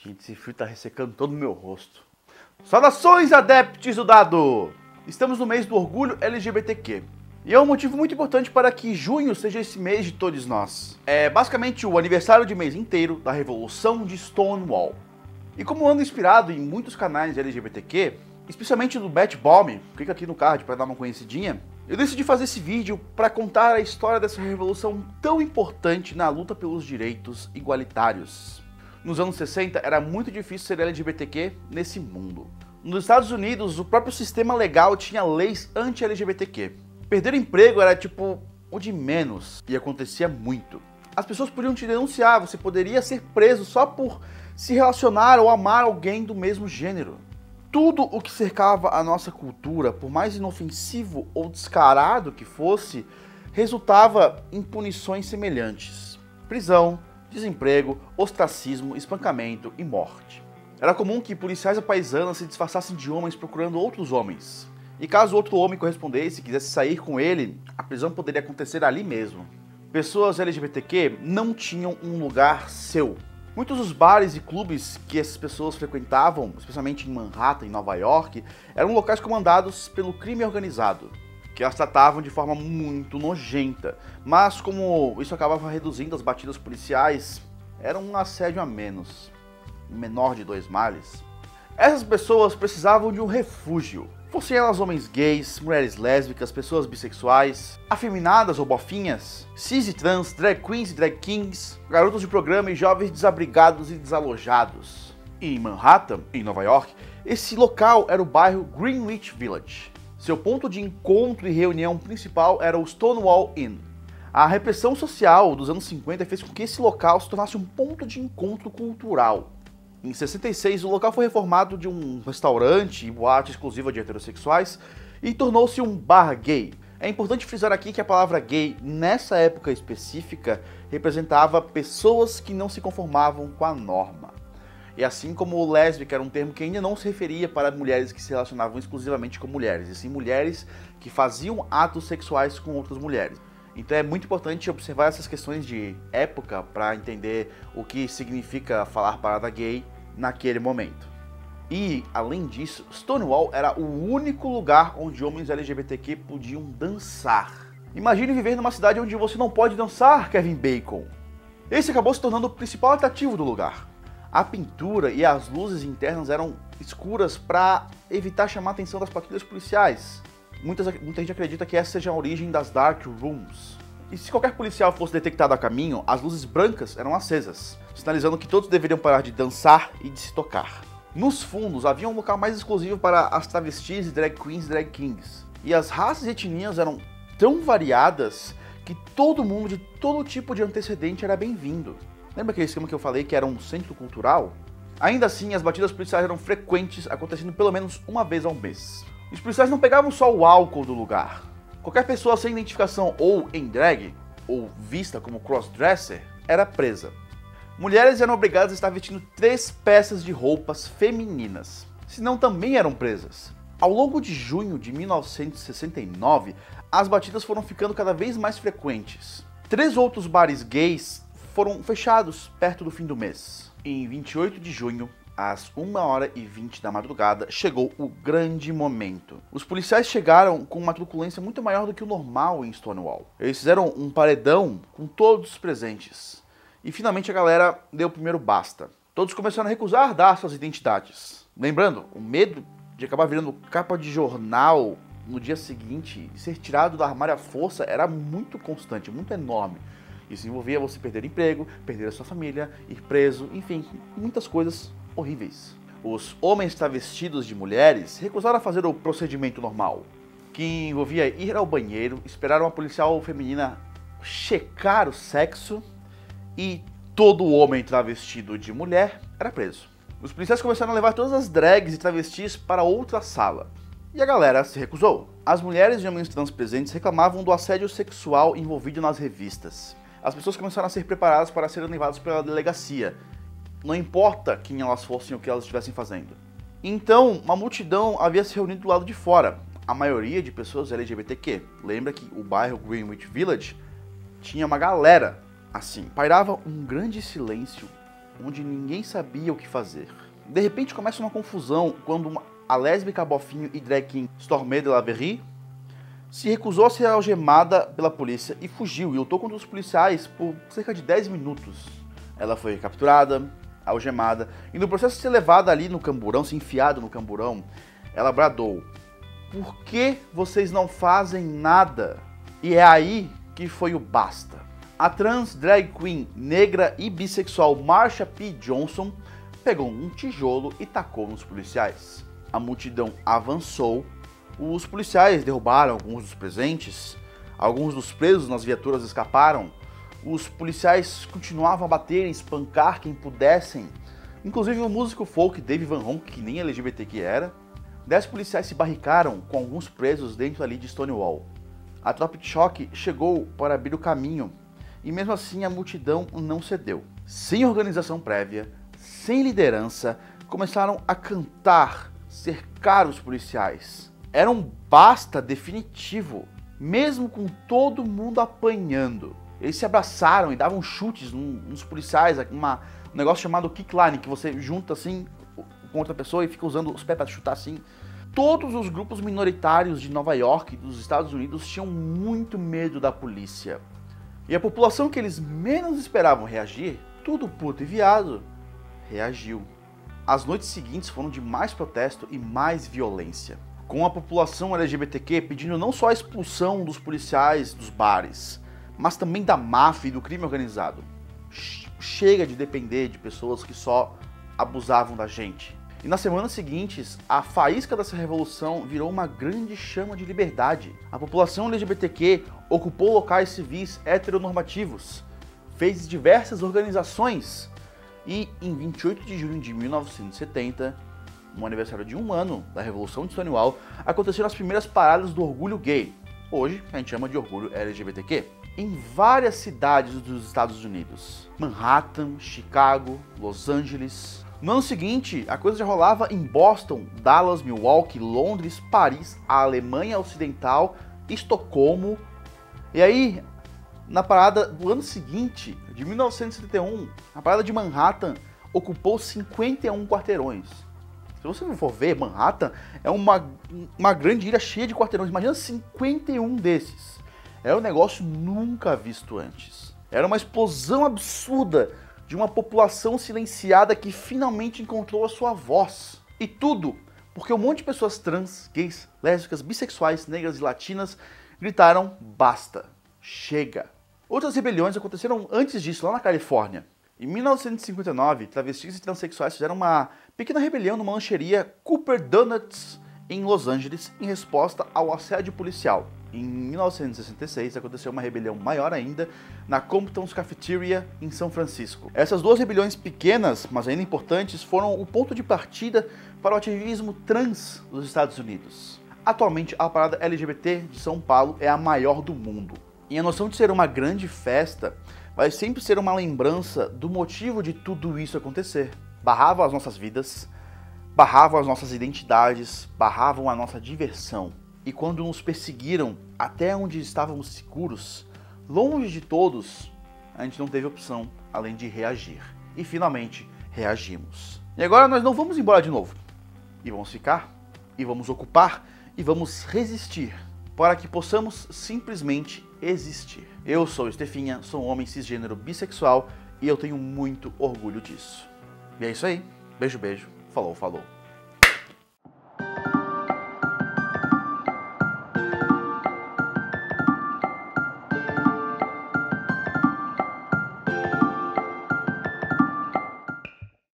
Gente, esse frio tá ressecando todo o meu rosto. Saudações, adeptos do dado! Estamos no mês do orgulho LGBTQ. E é um motivo muito importante para que junho seja esse mês de todos nós. É basicamente o aniversário de mês inteiro da revolução de Stonewall. E como ando inspirado em muitos canais LGBTQ, especialmente do Bat Bomb, clica aqui no card para dar uma conhecidinha, eu decidi fazer esse vídeo para contar a história dessa revolução tão importante na luta pelos direitos igualitários. Nos anos 60 era muito difícil ser LGBTQ nesse mundo. Nos Estados Unidos, o próprio sistema legal tinha leis anti-LGBTQ. Perder o emprego era tipo o de menos, e acontecia muito. As pessoas podiam te denunciar, você poderia ser preso só por se relacionar ou amar alguém do mesmo gênero. Tudo o que cercava a nossa cultura, por mais inofensivo ou descarado que fosse, resultava em punições semelhantes: prisão, desemprego, ostracismo, espancamento e morte. Era comum que policiais apaisanas se disfarçassem de homens procurando outros homens. E caso outro homem correspondesse e quisesse sair com ele, a prisão poderia acontecer ali mesmo. Pessoas LGBTQ não tinham um lugar seu. Muitos dos bares e clubes que essas pessoas frequentavam, especialmente em Manhattan, em Nova York, eram locais comandados pelo crime organizado, que elas tratavam de forma muito nojenta. Mas como isso acabava reduzindo as batidas policiais, era um assédio a menos, menor de dois males. Essas pessoas precisavam de um refúgio. Fossem elas homens gays, mulheres lésbicas, pessoas bissexuais, afeminadas ou bofinhas, cis e trans, drag queens e drag kings, garotos de programa e jovens desabrigados e desalojados. E em Manhattan, em Nova York, esse local era o bairro Greenwich Village. Seu ponto de encontro e reunião principal era o Stonewall Inn. A repressão social dos anos 50 fez com que esse local se tornasse um ponto de encontro cultural. Em 66, o local foi reformado de um restaurante e boate exclusiva de heterossexuais e tornou-se um bar gay. É importante frisar aqui que a palavra gay, nessa época específica, representava pessoas que não se conformavam com a norma. E assim como lésbica era um termo que ainda não se referia para mulheres que se relacionavam exclusivamente com mulheres, e sim mulheres que faziam atos sexuais com outras mulheres. Então é muito importante observar essas questões de época para entender o que significa falar parada gay naquele momento. E, além disso, Stonewall era o único lugar onde homens LGBTQ podiam dançar. Imagine viver numa cidade onde você não pode dançar, Kevin Bacon. Esse acabou se tornando o principal atrativo do lugar. A pintura e as luzes internas eram escuras para evitar chamar a atenção das patrulhas policiais. Muita gente acredita que essa seja a origem das Dark Rooms. E se qualquer policial fosse detectado a caminho, as luzes brancas eram acesas, sinalizando que todos deveriam parar de dançar e de se tocar. Nos fundos havia um local mais exclusivo para as travestis e drag queens e drag kings. E as raças e etnias eram tão variadas que todo mundo de todo tipo de antecedente era bem-vindo. Lembra aquele esquema que eu falei que era um centro cultural? Ainda assim, as batidas policiais eram frequentes, acontecendo pelo menos uma vez ao mês. Os policiais não pegavam só o álcool do lugar. Qualquer pessoa sem identificação ou em drag, ou vista como crossdresser, era presa. Mulheres eram obrigadas a estar vestindo 3 peças de roupas femininas, senão também eram presas. Ao longo de junho de 1969, as batidas foram ficando cada vez mais frequentes. 3 outros bares gays foram fechados perto do fim do mês. Em 28 de junho, às 1h20 da madrugada, chegou o grande momento. Os policiais chegaram com uma truculência muito maior do que o normal em Stonewall. Eles fizeram um paredão com todos os presentes. E finalmente a galera deu o primeiro basta. Todos começaram a recusar dar suas identidades. Lembrando, o medo de acabar virando capa de jornal no dia seguinte e ser tirado do armário à força era muito constante, muito enorme. Isso envolvia você perder emprego, perder a sua família, ir preso, enfim, muitas coisas horríveis. Os homens travestidos de mulheres recusaram a fazer o procedimento normal, que envolvia ir ao banheiro, esperar uma policial feminina checar o sexo e todo homem travestido de mulher era preso. Os policiais começaram a levar todas as drags e travestis para outra sala. E a galera se recusou. As mulheres e homens trans presentes reclamavam do assédio sexual envolvido nas revistas. As pessoas começaram a ser preparadas para serem levadas pela delegacia. Não importa quem elas fossem ou o que elas estivessem fazendo. Então, uma multidão havia se reunido do lado de fora. A maioria de pessoas LGBTQ. Lembra que o bairro Greenwich Village tinha uma galera assim. Pairava um grande silêncio onde ninguém sabia o que fazer. De repente começa uma confusão quando a lésbica bofinho e drag king Stormé de la Verrie se recusou a ser algemada pela polícia e fugiu e lutou contra os policiais por cerca de 10 minutos. Ela foi capturada, algemada, e no processo de ser levada ali no camburão, se enfiada no camburão, ela bradou: "Por que vocês não fazem nada?" E é aí que foi o basta. A trans drag queen negra e bissexual Marsha P. Johnson pegou um tijolo e tacou nos policiais. A multidão avançou, os policiais derrubaram alguns dos presentes, alguns dos presos nas viaturas escaparam, os policiais continuavam a bater e espancar quem pudessem, inclusive o músico folk Dave Van Ronk, que nem LGBTQ era. 10 policiais se barricaram com alguns presos dentro ali de Stonewall. A tropa de choque chegou para abrir o caminho, e mesmo assim a multidão não cedeu. Sem organização prévia, sem liderança, começaram a cantar, cercar os policiais. Era um basta definitivo, mesmo com todo mundo apanhando. Eles se abraçaram e davam chutes nos policiais, um negócio chamado kickline, que você junta assim com outra pessoa e fica usando os pés para chutar assim. Todos os grupos minoritários de Nova York e dos Estados Unidos tinham muito medo da polícia. E a população que eles menos esperavam reagir, tudo puto e viado, reagiu. As noites seguintes foram de mais protesto e mais violência, com a população LGBTQ pedindo não só a expulsão dos policiais dos bares, mas também da máfia e do crime organizado. Chega de depender de pessoas que só abusavam da gente. E nas semanas seguintes, a faísca dessa revolução virou uma grande chama de liberdade. A população LGBTQ ocupou locais civis heteronormativos, fez diversas organizações e, em 28 de junho de 1970, no aniversário de 1 ano da Revolução de Stonewall, aconteceram as primeiras paradas do orgulho gay. Hoje, a gente chama de orgulho LGBTQ. Em várias cidades dos Estados Unidos. Manhattan, Chicago, Los Angeles. No ano seguinte, a coisa já rolava em Boston, Dallas, Milwaukee, Londres, Paris, a Alemanha Ocidental, Estocolmo. E aí, na parada do ano seguinte, de 1971, a parada de Manhattan ocupou 51 quarteirões. Se você não for ver, Manhattan é uma grande ilha cheia de quarteirões. Imagina 51 desses. Era um negócio nunca visto antes. Era uma explosão absurda de uma população silenciada que finalmente encontrou a sua voz. E tudo porque um monte de pessoas trans, gays, lésbicas, bissexuais, negras e latinas gritaram basta, chega. Outras rebeliões aconteceram antes disso, lá na Califórnia. Em 1959, travestis e transexuais fizeram uma pequena rebelião numa lancheria Cooper Donuts em Los Angeles em resposta ao assédio policial. Em 1966, aconteceu uma rebelião maior ainda na Compton's Cafeteria, em São Francisco. Essas duas rebeliões pequenas, mas ainda importantes, foram o ponto de partida para o ativismo trans dos Estados Unidos. Atualmente, a parada LGBT de São Paulo é a maior do mundo. E a noção de ser uma grande festa vai sempre ser uma lembrança do motivo de tudo isso acontecer. Barravam as nossas vidas, barravam as nossas identidades, barravam a nossa diversão. E quando nos perseguiram até onde estávamos seguros, longe de todos, a gente não teve opção além de reagir. E finalmente reagimos. E agora nós não vamos embora de novo. E vamos ficar, e vamos ocupar, e vamos resistir, para que possamos simplesmente existir. Eu sou Estefinha, sou um homem cisgênero bissexual, e eu tenho muito orgulho disso. E é isso aí. Beijo, beijo. Falou, falou.